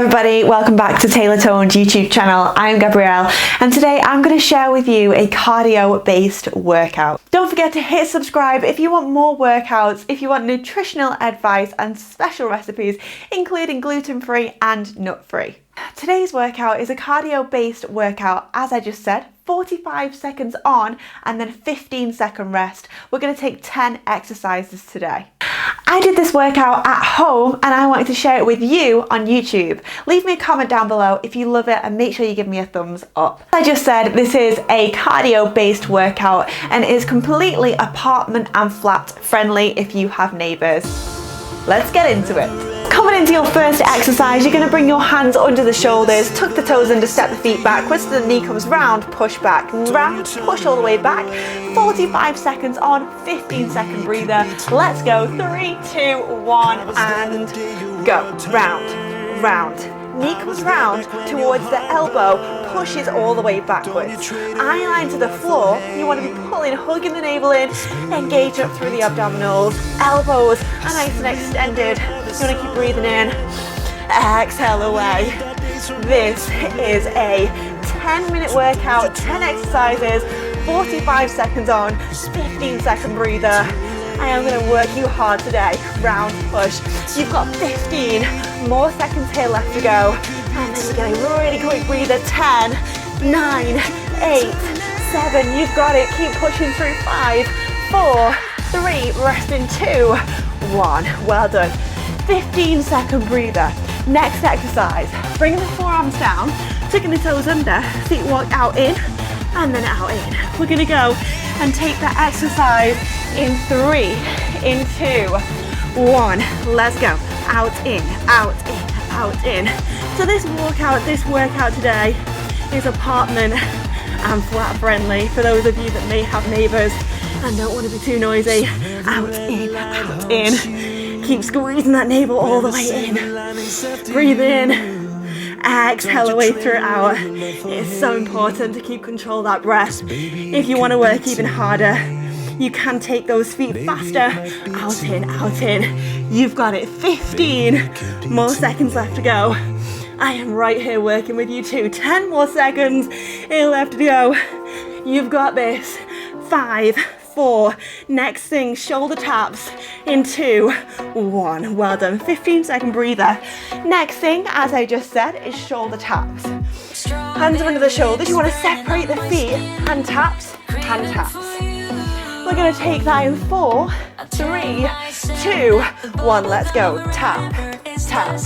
everybody, welcome back to TaylorToned YouTube channel. I'm Gabrielle and today I'm going to share with you a cardio based workout. Don't forget to hit subscribe if you want more workouts, if you want nutritional advice and special recipes including gluten free and nut free. Today's workout is a cardio based workout, as I just said, 45 seconds on and then 15-second rest. We're going to take 10 exercises today. I did this workout at home and I wanted to share it with you on YouTube. Leave me a comment down below if you love it and make sure you give me a thumbs up. As I just said, this is a cardio based workout and it is completely apartment and flat friendly if you have neighbours. Let's get into it. Coming into your first exercise, you're going to bring your hands under the shoulders, tuck the toes under, step the feet backwards, so the knee comes round, push back, round, push all the way back. 45 seconds on, 15-second breather. Let's go. 3, 2, 1, and go. Round, round. Knee comes round towards the elbow, pushes all the way backwards. Eye line to the floor. You want to be pulling, hugging the navel in, engage up through the abdominals. Elbows are nice and extended. You want to keep breathing in. Exhale away. This is a 10-minute workout, 10 exercises, 45 seconds on, 15-second breather. I am going to work you hard today. Round push. You've got 15 more seconds here left to go. And then you're getting a really quick breather. 10, 9, 8, 7. You've got it. Keep pushing through. 5, 4, 3. Rest in 2, 1. Well done. 15-second breather. Next exercise. Bring the forearms down. Tucking the toes under. Feet walk out in and then out in. We're going to go and take that exercise in 3, in 2, 1. Let's go. Out in, out in, out in. So this workout today is apartment and flat friendly for those of you that may have neighbours and don't want to be too noisy. Out in, out in. Keep squeezing that navel all the way in. Breathe in. Exhale away throughout. It's so important to keep control of that breath. If you want to work even harder, you can take those feet faster. Out in, out in. You've got it. 15 more seconds left to go. I am right here working with you too. 10 more seconds left to go. You've got this. 5, 4. Next thing, shoulder taps in 2, 1. Well done. 15-second breather. Next thing, as I just said, is shoulder taps. Hands are under the shoulders. You want to separate the feet. Hand taps, hand taps. We're going to take that in 4, 3, 2, 1. Let's go. Tap, tap,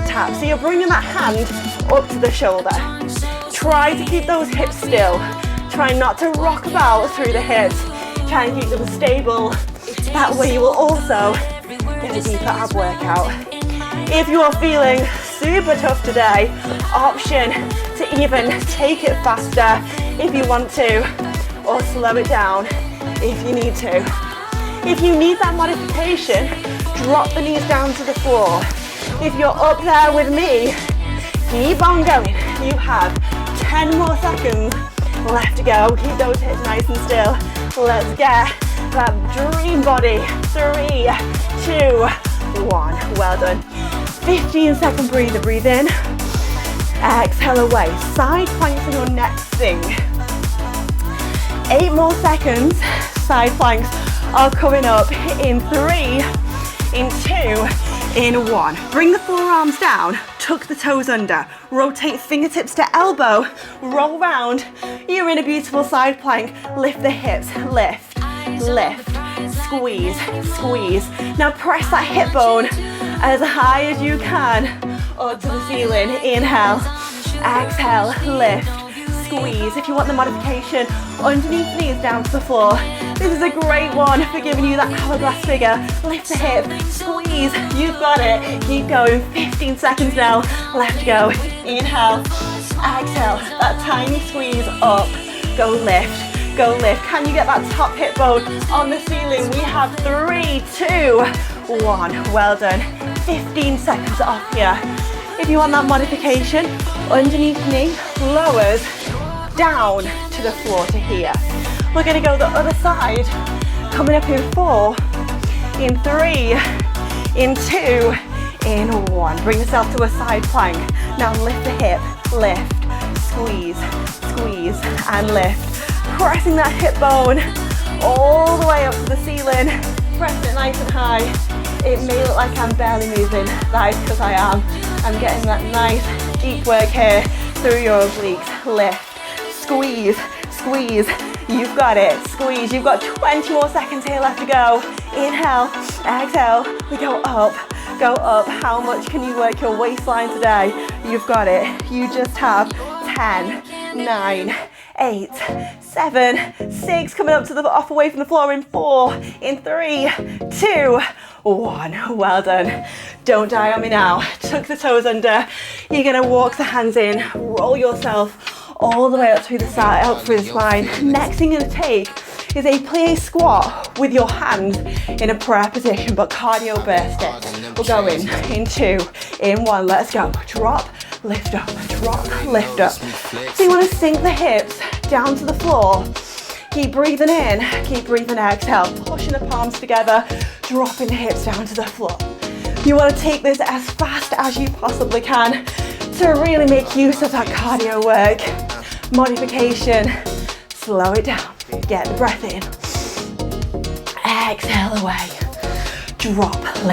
tap. So you're bringing that hand up to the shoulder. Try to keep those hips still. Try not to rock about through the hips. Try and keep them stable. That way you will also get a deeper ab workout. If you are feeling super tough today, option to even take it faster if you want to, or slow it down if you need to. If you need that modification, drop the knees down to the floor. If you're up there with me, keep on going. You have 10 more seconds left to go. Keep those hips nice and still. Let's get that dream body. 3, 2, 1. Well done. 15-second breather. Breathe in. Exhale away. Side planks are your next thing. 8 more seconds. Side planks are coming up in 3, in 2, in 1. Bring the forearms down. Tuck the toes under. Rotate fingertips to elbow. Roll round. You're in a beautiful side plank. Lift the hips. Lift, lift, squeeze, squeeze. Now press that hip bone as high as you can up to the ceiling. Inhale, exhale, lift, squeeze. If you want the modification, underneath knees down to the floor. This is a great one for giving you that hourglass figure. Lift the hip, squeeze. You've got it. Keep going. 15 seconds now. Left to go. Inhale, exhale. That tiny squeeze up. Go lift. Go lift. Can you get that top hip bone on the ceiling? We have 3, 2, 1. Well done. 15 seconds off here. If you want that modification, underneath knee lowers down to the floor to here. We're going to go the other side. Coming up in 4, in 3, in 2, in 1. Bring yourself to a side plank. Now lift the hip, lift, squeeze, squeeze, and lift. Pressing that hip bone all the way up to the ceiling. Press it nice and high. It may look like I'm barely moving, that is because I am. I'm getting that nice deep work here through your obliques. Lift, squeeze, squeeze. You've got it. Squeeze. You've got 20 more seconds here left to go. Inhale, exhale. We go up, go up. How much can you work your waistline today? You've got it. You just have 10, 9, 8, 7, 6. Coming up to the off away from the floor in 4, in 3, 2, 1. Well done. Don't die on me now. Tuck the toes under. You're gonna walk the hands in. Roll yourself all the way up through the side, up through the spine. Next thing you're gonna take is a plie squat with your hands in a prayer position, but cardio burst it. We're going in 2, in 1. Let's go. Drop, lift up, drop, lift up. So you want to sink the hips down to the floor. Keep breathing in, keep breathing exhale. Pushing the palms together, dropping the hips down to the floor. You want to take this as fast as you possibly can to really make use of that cardio work. Modification, slow it down. Get the breath in. Exhale away. Drop,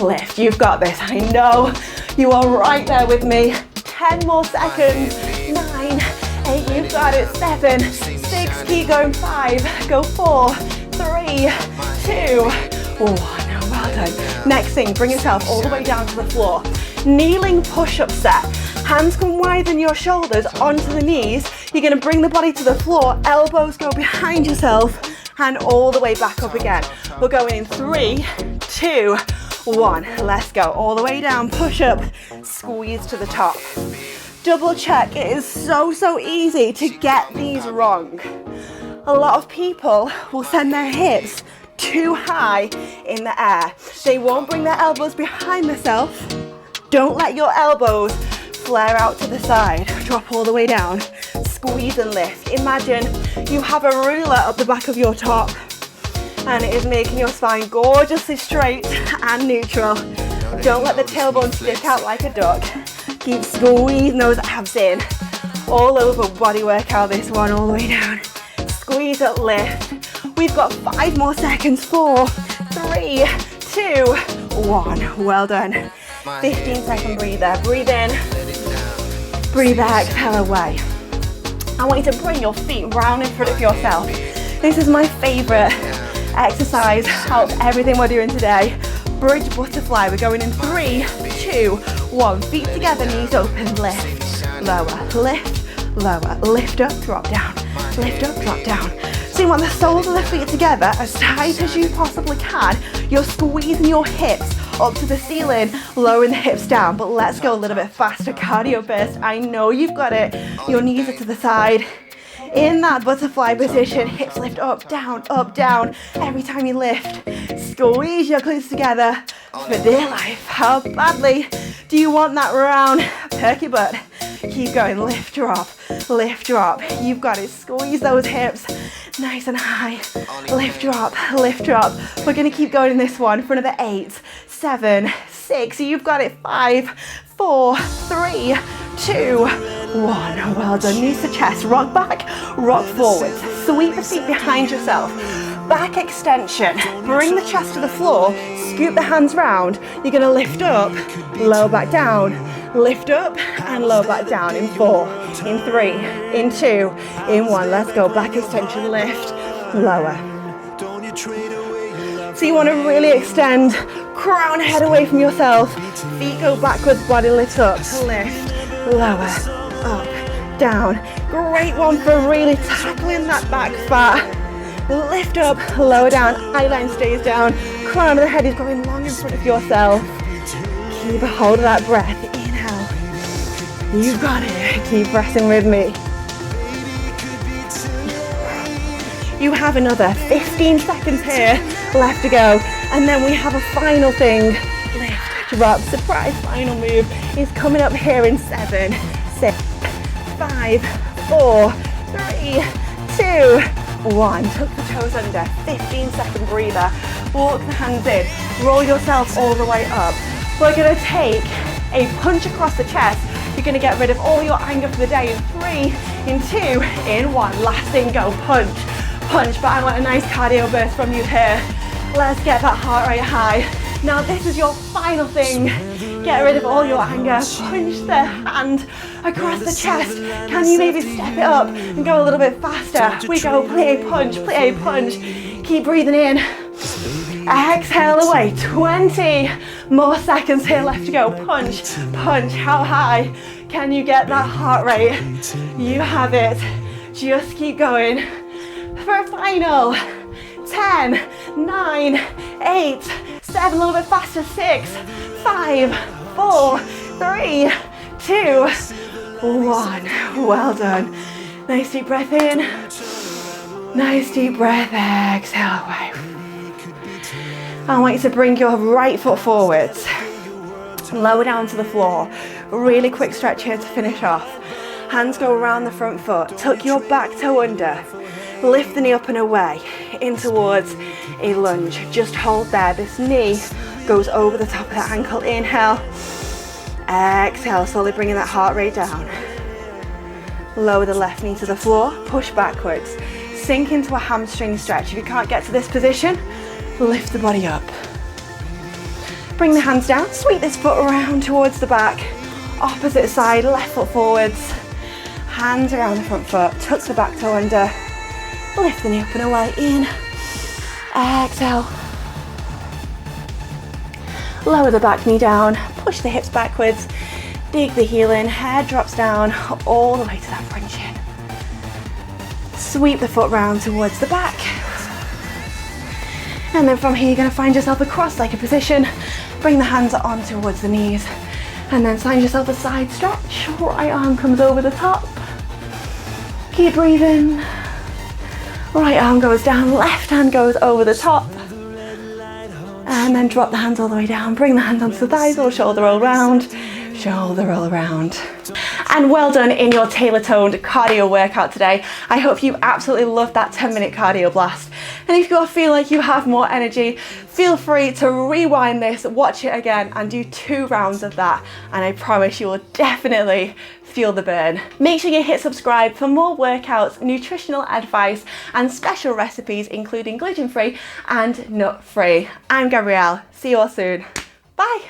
lift. You've got this. I know you are right there with me. 10 more seconds. 9, 8, you've got it. 7, 6, keep going. 5, go 4, 3, 2, 1. Well done. Next thing, bring yourself all the way down to the floor. Kneeling push-up set. Hands come widen your shoulders onto the knees. You're gonna bring the body to the floor, elbows go behind yourself, and all the way back up again. We're going in 3, 2, 1. Let's go. All the way down, push up, squeeze to the top. Double check. It is so easy to get these wrong. A lot of people will send their hips too high in the air. They won't bring their elbows behind themselves. Don't let your elbows flare out to the side. Drop all the way down. Squeeze and lift. Imagine you have a ruler up the back of your top and it is making your spine gorgeously straight and neutral. Don't let the tailbone stick out like a duck. Keep squeezing those abs in. All over body workout, this one, all the way down. Squeeze up, lift. We've got 5 more seconds. 4, 3, 2, 1. Well done. 15-second breather. Breathe in. Breathe out, exhale away. I want you to bring your feet round in front of yourself. This is my favorite exercise. Helps everything we're doing today. Bridge butterfly. We're going in 3, 2, 1. Feet together, knees open. Lift, lower, lift, lower. Lift up, drop down. Lift up, drop down. So you want the soles of the feet together as tight as you possibly can. You're squeezing your hips up to the ceiling, lowering the hips down, but let's go a little bit faster. Cardio burst. I know you've got it. Your knees are to the side. In that butterfly position, hips lift up, down. Every time you lift, squeeze your glutes together for dear life. How badly do you want that round? Perk your butt. Keep going. Lift, drop, lift, drop. You've got it. Squeeze those hips nice and high. Lift, drop, lift, drop. We're going to keep going in this one for another 8, 7, 6. You've got it. 5, 4, 3, 2, 1. Well done. Knees to chest. Rock back, rock forwards. Sweep the feet behind yourself. Back extension. Bring the chest to the floor. Scoop the hands round. You're going to lift up, lower back down. Lift up and lower back down in 4, in 3, in 2, in 1. Let's go. Back extension, lift, lower. So you want to really extend, crown head away from yourself. Feet go backwards, body lifts up. Lift, lower, up, down. Great one for really tackling that back fat. Lift up, lower down, eyeline stays down. Crown of the head is going long in front of yourself. Keep a hold of that breath. You've got it. Keep pressing with me. You have another 15 seconds here left to go. And then we have a final thing. Lift, drop. Surprise final move is coming up here in 7, 6, 5, 4, 3, 2, 1. Tuck the toes under. 15-second breather. Walk the hands in. Roll yourself all the way up. We're going to take a punch across the chest. You're gonna get rid of all your anger for the day in 3, in 2, in 1. Last thing, go, punch, punch. But I want a nice cardio burst from you here. Let's get that heart rate high. Now this is your final thing. Get rid of all your anger. Punch the hand across the chest. Can you maybe step it up and go a little bit faster? We go, play a punch, play a punch. Keep breathing in. Exhale away. 20 more seconds here left to go. Punch, punch. How high can you get that heart rate? You have it. Just keep going. For a final 10, 9, 8, 7, a little bit faster, 6, 5, 4, 3, 2, 1. Well done. Nice deep breath in. Nice deep breath, exhale away. I want you to bring your right foot forwards. Lower down to the floor. Really quick stretch here to finish off. Hands go around the front foot. Tuck your back toe under. Lift the knee up and away. In towards a lunge. Just hold there. This knee goes over the top of the ankle. Inhale. Exhale. Slowly bringing that heart rate down. Lower the left knee to the floor. Push backwards. Sink into a hamstring stretch. If you can't get to this position, lift the body up. Bring the hands down. Sweep this foot around towards the back. Opposite side. Left foot forwards. Hands around the front foot. Tuck the back toe under. Lift the knee up and away. In. Exhale. Lower the back knee down. Push the hips backwards. Dig the heel in. Head drops down all the way to that front shin. Sweep the foot round towards the back. And then from here, you're going to find yourself a cross-legged position. Bring the hands on towards the knees. And then find yourself a side stretch. Right arm comes over the top. Keep breathing. Right arm goes down, left hand goes over the top. And then drop the hands all the way down. Bring the hands onto the thighs or shoulder roll round. Shoulder roll around. And well done in your TaylorToned cardio workout today. I hope you absolutely loved that 10-minute cardio blast. And if you feel like you have more energy, feel free to rewind this, watch it again, and do 2 rounds of that. And I promise you will definitely feel the burn. Make sure you hit subscribe for more workouts, nutritional advice, and special recipes, including gluten-free and nut-free. I'm Gabrielle. See you all soon. Bye.